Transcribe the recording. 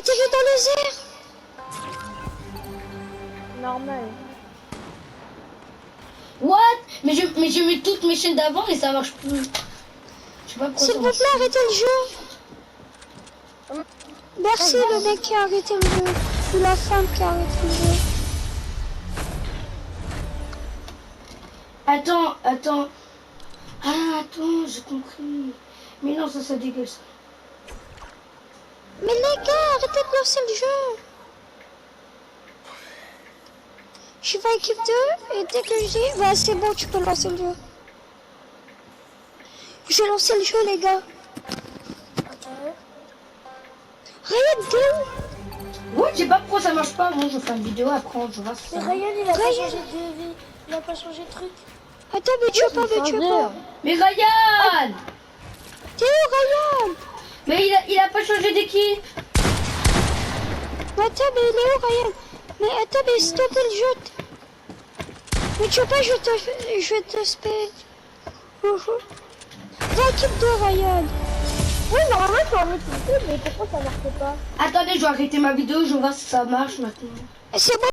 atterri dans les airs. Normal. What? Mais j'ai mis toutes mes chaînes d'avant et ça marche plus. Je sais pas pourquoi S'il ça vous marche plaît, plus. arrêtez le jeu. Merci le mec qui a arrêté le jeu. Ou la femme qui a arrêté le jeu. Attends. Ah, attends, j'ai compris. Mais non, ça dégueule ça. Mais les gars, arrêtez de lancer le jeu. Je suis pas équipe 2 et dès que je dis, bah c'est bon, tu peux lancer le jeu. J'ai lancé le jeu, les gars. Ryan, t'es où? Ouais, je sais pas pourquoi ça marche pas. Moi, je fais une vidéo après, je vois si Mais ça. Ryan, il a pas Ryan. changé de vie. Il a pas changé de truc. Attends, mais tu veux pas, mais tu veux pas. Mais Ryan! T'es où, Ryan? Mais il a pas changé d'équipe. Mais attends, mais il est où, Ryan? Mais attends, mais stoppez le jeu. Mais tu veux pas, je vais te spec. Va équipe 2, Ryan. Oui, normalement, tu en équipe 2, mais pourquoi ça marche pas? Attendez, je vais arrêter ma vidéo, je vais voir si ça marche maintenant. C'est bon.